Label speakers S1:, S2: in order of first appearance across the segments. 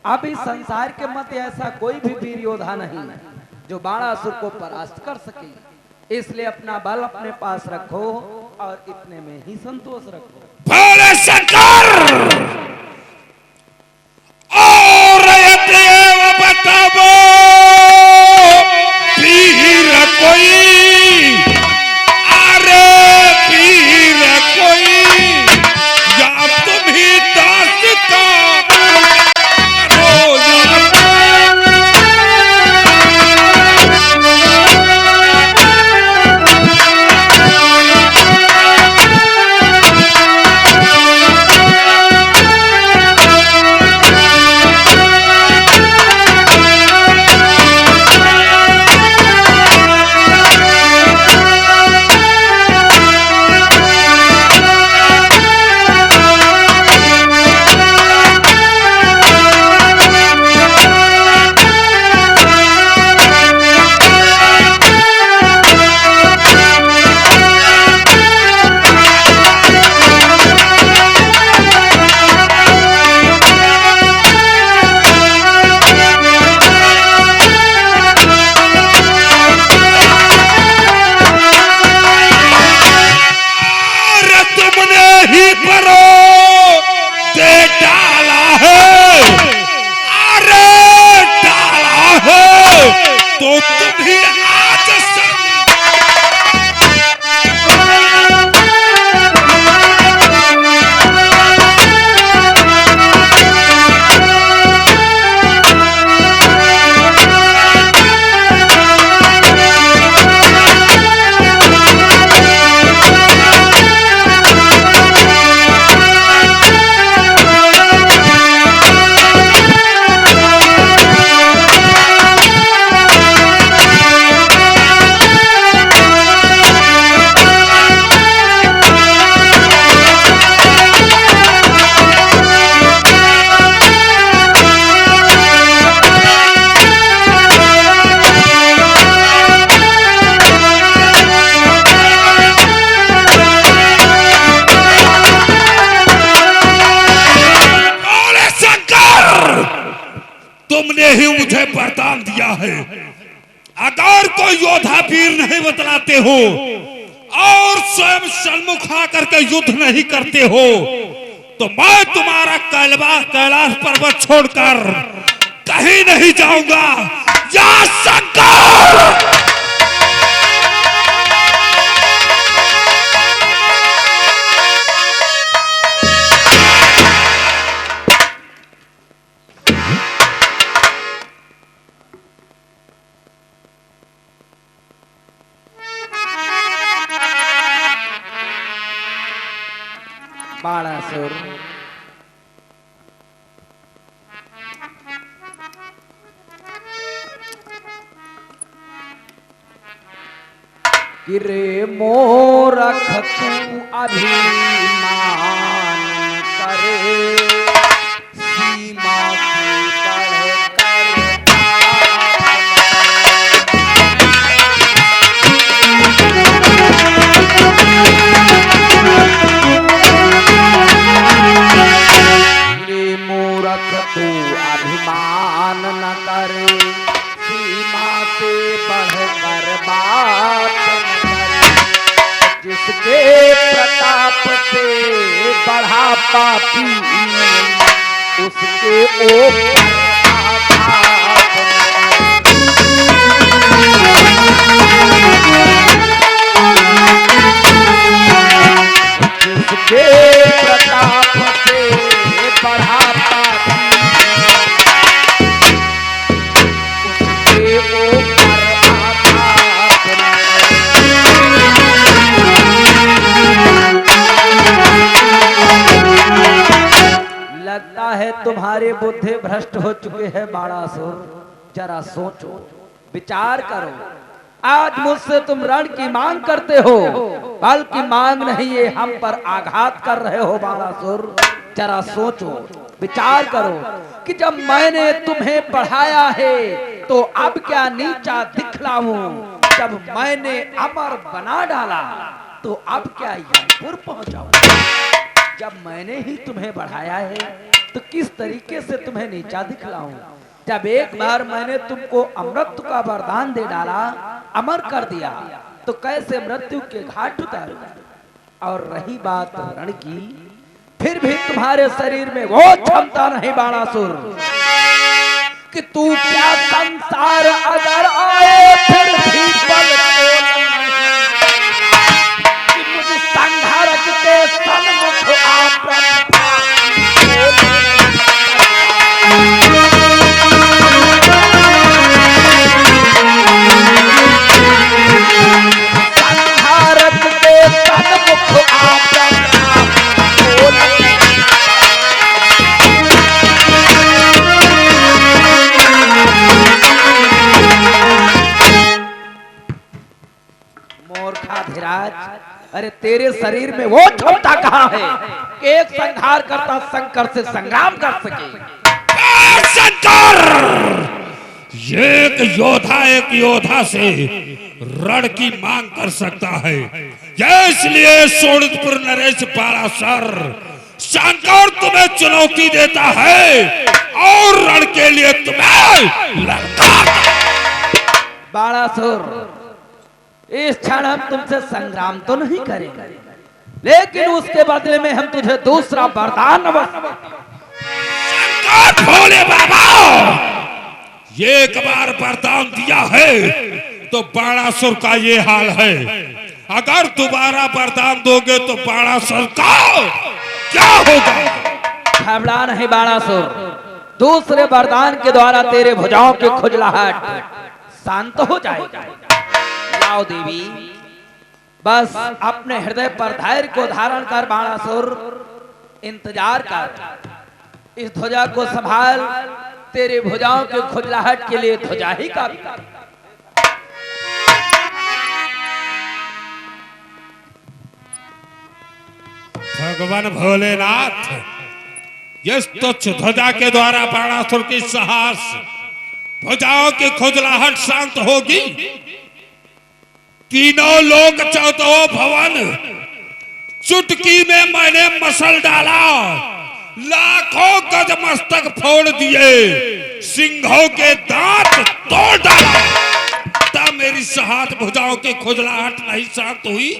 S1: अब इस संसार के मध्य ऐसा कोई भी वीर योद्धा नहीं जो बाणासुर को परास्त कर सके। इसलिए अपना बल अपने पास रखो और इतने में ही संतोष रखो।
S2: भोले शंकर और बताओ वीर कोई, अरे वीर कोई या तुम ही दास का तुमने ही मुझे वरदान दिया है। अगर कोई योद्धा वीर नहीं बतलाते हो और स्वयं सन्मुख आकर के युद्ध नहीं करते हो तो मैं तुम्हारा कैलाश पर्वत छोड़कर कहीं नहीं जाऊंगा। या शंकर
S1: बाणासुर गिरे मोरख तू अभिमान करे, सीमा की बढ़ तू अभिमान न करे, सीमा से बढ़कर बात न करे। जिसके प्रताप से बढ़ा पापी उसके ऊपर आघात जिसके प्रताप से बढ़ा लगता है तुम्हारे बुद्धि भ्रष्ट हो चुके हैं बाणासुर। जरा सोचो, विचार करो। आज मुझसे तुम रण की मांग करते हो, बल की मांग नहीं, ये हम पर आघात कर रहे हो बाणासुर। जरा सोचो, विचार करो कि जब मैंने तुम्हें पढ़ाया है तो अब क्या नीचा दिखलाऊं। जब मैंने अमर बना डाला तो अब क्या यमपुर पहुंचाऊं। जब मैंने ही तुम्हें बढ़ाया है तो किस तरीके से तुम्हें नीचा दिखलाऊं। जब एक बार मैंने तुमको अमृत का वरदान दे डाला, अमर कर दिया, तो कैसे मृत्यु के घाट उतारूं। और रही बात रण की, फिर भी तुम्हारे शरीर में वो क्षमता नहीं बाणासुर कि तू क्या संसार अगर आए फिर भी बल कि मुझे संघारक के सन्मुख संघारक के सन्मुख धीराज, अरे तेरे शरीर में वो क्षमता कहाँ है कि एक संहार करता शंकर से संग्राम कर सके।
S2: शंकर एक योद्धा से रण की मांग कर सकता है, इसलिए सोनितपुर नरेश पाराशर शंकर तुम्हें चुनौती देता है और रण के लिए तुम्हें ललकार।
S1: बाणासुर, इस क्षण हम तुमसे संग्राम तो नहीं करेंगे, लेकिन उसके बदले में हम तुझे दूसरा वरदान
S2: भोले बाबा, एक बार वरदान दिया है तो बाणासुर का ये हाल है। अगर दोबारा वरदान दोगे तो बाणासुर का क्या होगा।
S1: घबरा नहीं बाणासुर, दूसरे वरदान के द्वारा तेरे भुजाओं की खुजलाहट शांत हो जाएगा। लाओ देवी, बस अपने हृदय पर धैर्य को धारण कर बाणासुर इंतजार कर। इस ध्वजा को संभाल, तेरे भुजाओं के खुजलाहट के लिए ध्वजा ही काफी।
S2: भगवान भोलेनाथ, इस तुच्छ ध्वजा के द्वारा बाणासुर की साहस भुजाओं की खुजलाहट शांत होगी। तीनों लोक चौदह भवन चुटकी में मैंने मसल डाला, लाखों गज मस्तक फोड़ दिए, सिंहों के दांत तोड़ डाला, तब मेरी सात भुजाओं की खुजलाहट नहीं शांत हुई।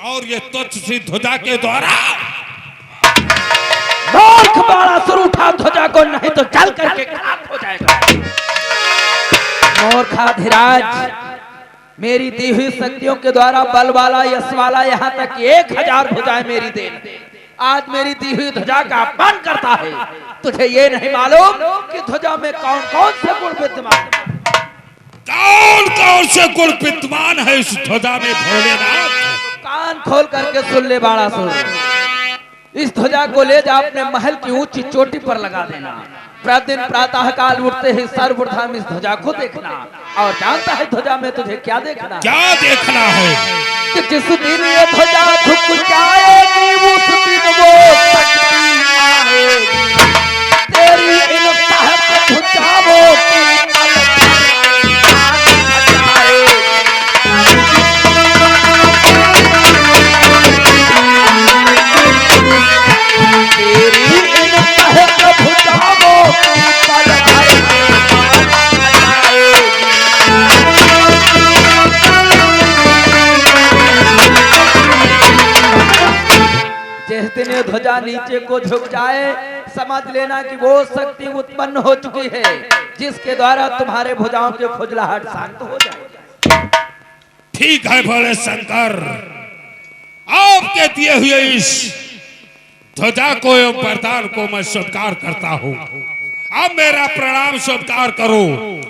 S2: और ये तुच्छ सी ध्वजा के द्वारा
S1: मूर्ख बाणासुर, उठा ध्वजा को नहीं तो जल करके खाक हो जाएगा। मूर्खाधिराज, मेरी दी हुई शक्तियों के द्वारा बल वाला यश वाला यहाँ तक 1000 भुजाएं मेरी दे, आज मेरी दी हुई ध्वजा का अपमान करता है। तुझे ये नहीं मालूम कि ध्वजा में कौन कौन से गुण विद्यमान,
S2: कौन कौन से गुण विद्यमान है इस ध्वजा में। भोलेनाथ,
S1: कान खोल करके सुन ले बाणासुर, इस ध्वजा को ले जा अपने महल की ऊंची चोटी पर लगा देना। प्रतिदिन प्रातः काल उठते ही सर्वप्रथम इस ध्वजा को देखना। और जानता है ध्वजा में तुझे क्या देखना?
S2: क्या देखना है?
S1: कि जिस दिन ये ध्वजा झुक जाएगी उस दिन वो शक्ति आएगी। तेरी इन साहब भुजाओं की ध्वजा नीचे को झुक जाए, समझ लेना कि वो शक्ति उत्पन्न हो चुकी है जिसके द्वारा तुम्हारे भुजाओं के खुजलाहट शांत हो जाए।
S2: ठीक है भोले शंकर, आपके दिए हुए इस ध्वजा को एवं वरदान को मैं स्वीकार करता हूँ। अब मेरा प्रणाम स्वीकार करो,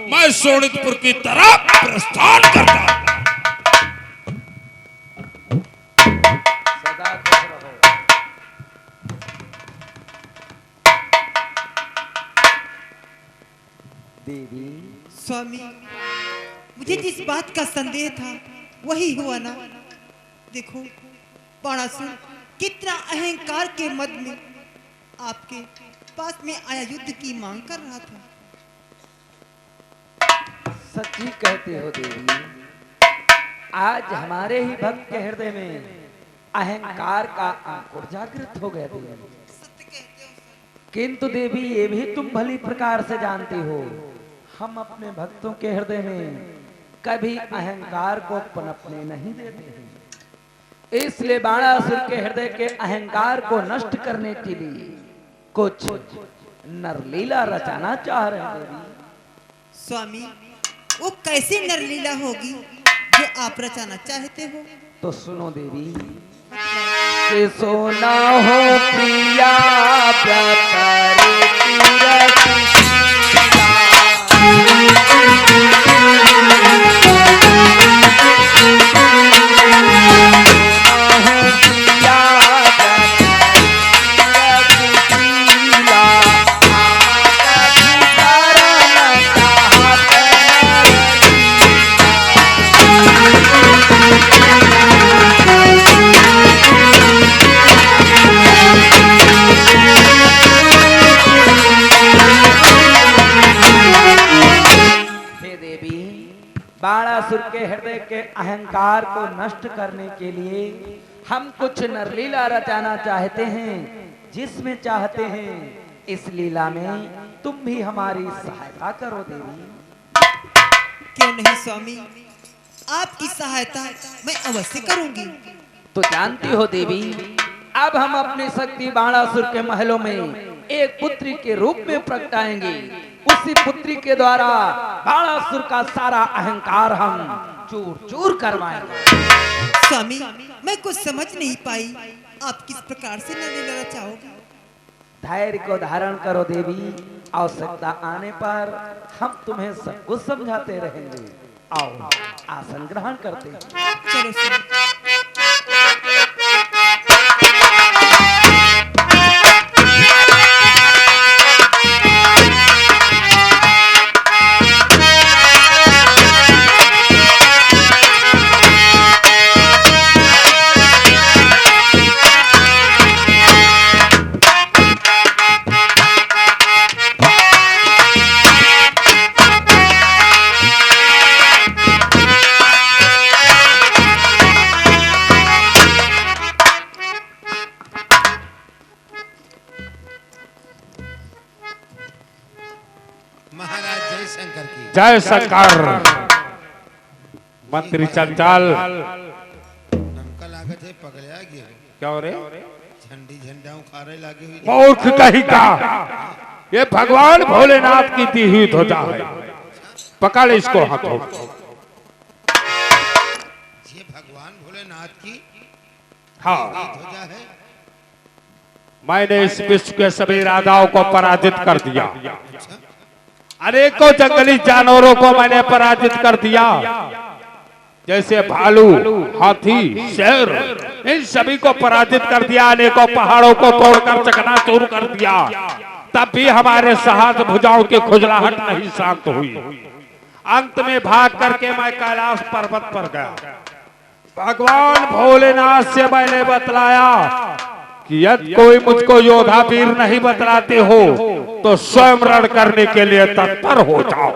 S2: मैं सोनितपुर की तरफ प्रस्थान करता हूँ।
S1: देवी,
S3: स्वामी, मुझे जिस बात का संदेह था वही हुआ ना। देखो बाणासुर कितना अहंकार के मद में आपके पास में आया, युद्ध की मांग कर रहा था।
S1: सच्ची कहते हो देवी, आज हमारे ही भक्त के हृदय में अहंकार का अंकुर जागृत हो गया। देवी,
S3: सत्य कहते हो।
S1: किंतु देवी ये भी तुम भली प्रकार से जानती हो, हम अपने भक्तों के हृदय में कभी अहंकार को पनपने नहीं देते हैं। इसलिए बाणासुर के हृदय के अहंकार को नष्ट करने के लिए कुछ नरलीला रचाना चाह रहे हैं देवी।
S3: स्वामी, वो कैसी नरलीला होगी जो आप रचाना चाहते हो?
S1: तो सुनो देवी, कि सोना हो प्रिया व्यापारी बाणासुर के हृदय के अहंकार को नष्ट करने के लिए हम कुछ नरलीला रचाना चाहते हैं, जिसमें चाहते हैं इस लीला में तुम भी हमारी सहायता करो देवी।
S3: क्यों नहीं स्वामी, आपकी सहायता मैं अवश्य करूंगी।
S1: तो जानती हो देवी, अब हम अपनी शक्ति बाणासुर के महलों में एक पुत्री के रूप में प्रगटाएंगे। उसी पुत्री के द्वारा बाणासुर का सारा अहंकार हम चूर चूर करवाएंगे।
S3: स्वामी, मैं कुछ समझ नहीं पाई, आप किस प्रकार से नरलीला रचाओगे?
S1: धैर्य को धारण करो देवी, आवश्यकता आने पर हम तुम्हें सब कुछ समझाते रहेंगे। आओ आसन ग्रहण करते हैं।
S3: चलो स्वामी।
S4: जय शंकर। मंत्री चंचल
S5: नमका लागत है, पगड़िया गया
S4: क्या हो रे?
S5: झंडी झंडा उखाड़े लागे हुई।
S4: मूर्ख कहीं का, ये भगवान भोलेनाथ की दी हुई ध्वजा है, पकड़ इसको हाथों।
S5: ये भगवान भोलेनाथ की
S4: हाँ,
S5: ध्वजा है।
S4: मैंने इस विश्व के सभी राजाओं को पराजित कर दिया, अनेकों जंगली जानवरों को मैंने पराजित कर दिया, जैसे भालू, हाथी, शेर, इन सभी को पराजित कर दिया। अनेकों पहाड़ों को तोड़कर चकनाचूर कर दिया, तब भी हमारे सहस्त्र भुजाओं की खुजलाहट नहीं शांत हुई। अंत में भाग करके मैं कैलाश पर्वत पर गया। भगवान भोलेनाथ से मैंने बतलाया कि यदि कोई मुझको योद्धा वीर नहीं बतलाते हो तो स्वयं रण करने के लिए तत्पर हो जाओ।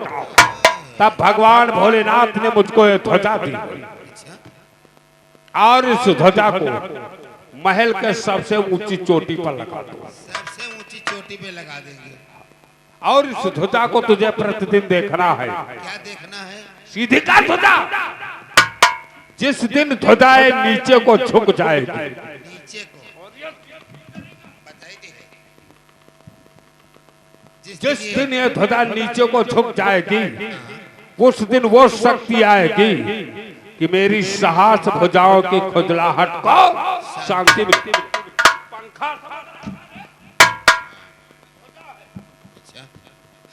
S4: तब भगवान भोलेनाथ ने मुझको ये ध्वजा दी और इस ध्वजा को महल के सबसे ऊंची चोटी पर लगा दो।
S5: सबसे ऊंची चोटी पे लगा देंगे।
S4: और इस ध्वजा को तुझे प्रतिदिन देखना है।
S5: क्या देखना है?
S4: सीधी का ध्वजा, जिस दिन ध्वजाएं नीचे को झुक जाएगी,
S5: नीचे को बताइए।
S4: जिस दिन ये ध्वजा नीचे को झुक जाएगी, उस दिन वो शक्ति आएगी कि मेरी साहस भुजाओं की खुजलाहट को शांति मिलेगी।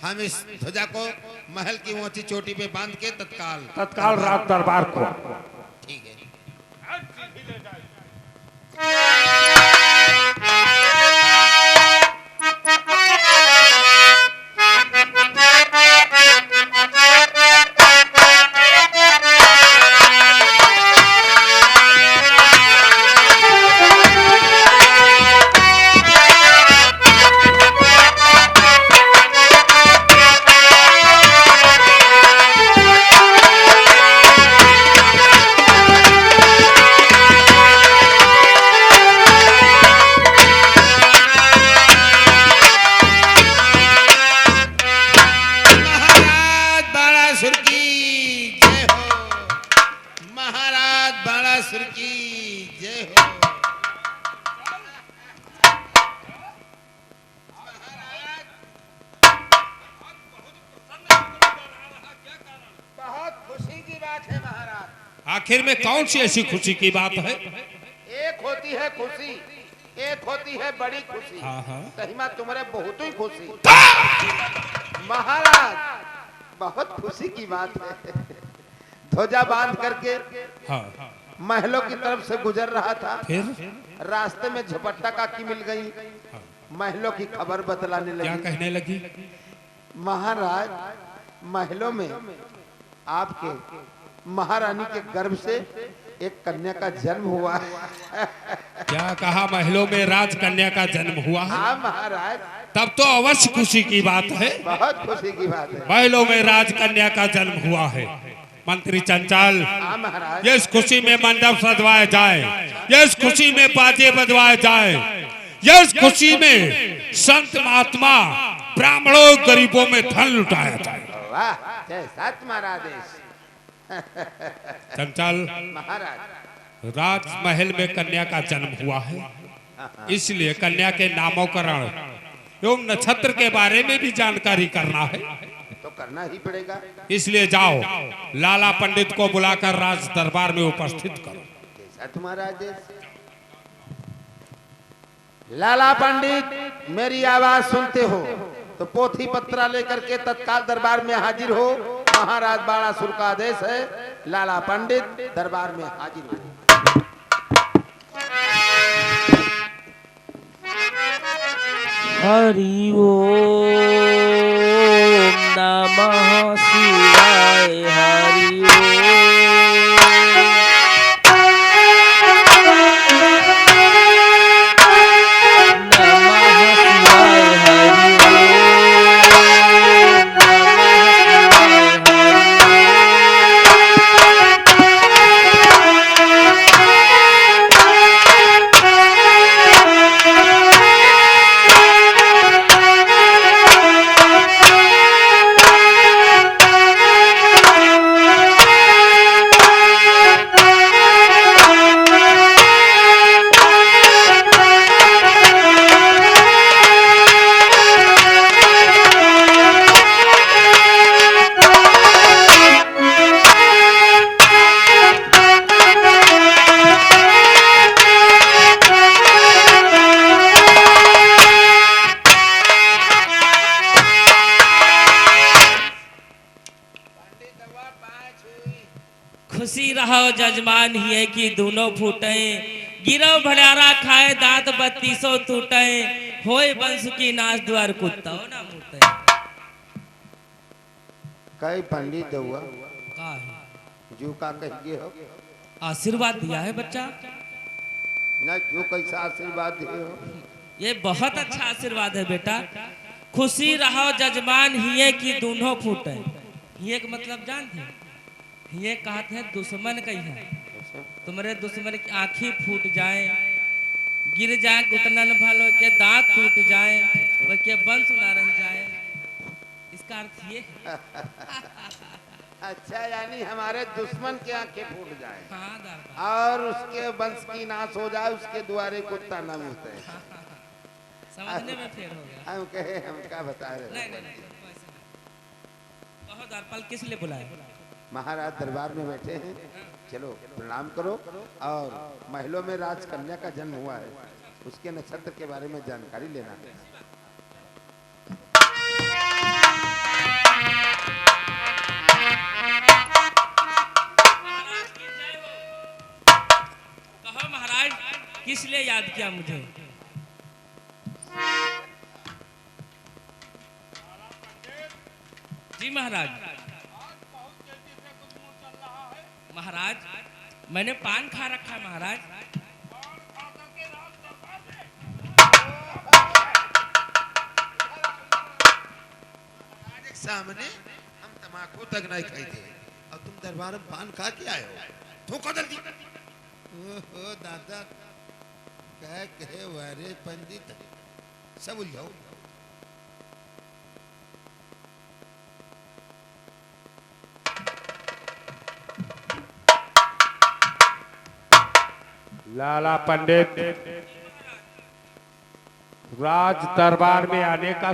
S5: हम इस ध्वजा को महल की ऊंची चोटी पे बांध के
S4: तत्काल रात दरबार को।
S5: ठीक है। बाणासुर की जय हो। महाराज बाणासुर की जय हो। बहुत खुशी की बात है महाराज।
S2: आखिर में कौन सी ऐसी खुशी की बात है?
S5: एक होती है खुशी, एक होती है बड़ी खुशी। तहिमा तुम्हारे बहुत ही खुशी महाराज, बहुत खुशी की बात है। ध्वजा बांध करके महलों की तरफ से गुजर रहा था,
S2: फिर
S5: रास्ते में झपट्टा काकी मिल गई। महलों की खबर बतलाने
S2: क्या
S5: लगी।
S2: कहने लगी?
S5: महाराज, महलों में आपके महारानी के गर्भ से एक कन्या का जन्म हुआ है।
S2: क्या कहा? महलों में राजकन्या का जन्म हुआ है?
S5: हाँ महाराज,
S2: तब तो अवश्य खुशी की बात है।
S5: बहुत खुशी की बात है।
S2: महलों में राजकन्या का जन्म हुआ है। मंत्री चंचल,
S5: हाँ महाराज,
S2: ये इस खुशी में मंडप सजवाए जाए, ये इस खुशी में बाजे बजवाए जाए, ये इस खुशी में संत महात्मा ब्राह्मणों गरीबों में धन लुटाया जाए।
S5: वाह, जैसा तुम्हारा आदेश।
S2: चंचल
S5: महाराज,
S2: राजमहल में कन्या का जन्म हुआ है, इसलिए कन्या के नामकरण एवं नक्षत्र के बारे में भी जानकारी करना है।
S5: तो करना ही पड़ेगा।
S2: इसलिए जाओ, लाला पंडित को बुलाकर राज दरबार में उपस्थित करो।
S5: जैसा तुम्हारा आदेश। लाला पंडित, मेरी आवाज सुनते हो तो पोथी पत्रा लेकर के तत्काल दरबार में हाजिर हो। महाराज बाणासुर का आदेश है, लाला पंडित दरबार में हाजिर हो।
S1: हरि ओम नमः शिवाय। हरि
S6: खुशी रहो जजमान हिये कि दोनों फूटे, गिरो भंडारा खाए दांत 32 टूटे, होए बंश की नाच द्वार कुत्ता ना मुते।
S5: कई पंडित हुआ
S6: का है?
S5: जू का कहिए हो
S6: आशीर्वाद दिया है बच्चा।
S5: ना, जो कैसा आशीर्वाद दिए हो।
S6: ये बहुत अच्छा आशीर्वाद है बेटा। खुशी रहो जजमान हिये कि दोनों फूटे। हिये का मतलब जानते हैं? हिये कहते हैं दुश्मन कही है। तुम्हारे दुश्मन की आंखें फूट जाए, गिर जाए घुटनन भालो के दांत टूट जाए, वह के वंश ना रह जाए, इसका अर्थ ये है।
S5: अच्छा, यानी हमारे दुश्मन की आंखें फूट जाए
S6: हाँ दादा,
S5: और उसके वंश की नाश हो जाए, उसके द्वारे कुत्ता न मुते।
S6: समझने में फेर हो गया।
S5: हम कहे, हम क्या बता रहे
S6: नहीं
S5: हैं।
S6: नहीं नहीं, ऐसे नहीं। बहुत दरपल किस लिए बुलाए?
S5: महाराज दरबार में बैठे हैं, चलो प्रणाम करो। और महलों में राजकन्या का जन्म हुआ है, उसके नक्षत्र के बारे में जानकारी लेना है।
S6: कहो महाराज, किस लिए याद किया मुझे? जी महाराज। महाराज, मैंने पान खा रखा है महाराज।
S5: सामने हम तमाकू तक नहीं खाई थे और तुम दरबार में पान खा के आए हो। थूको जल्दी। ओहो दादा, कह कहे वारे पंडित, सब उलझाओ।
S4: लाला पंडित, राज दरबार में आने का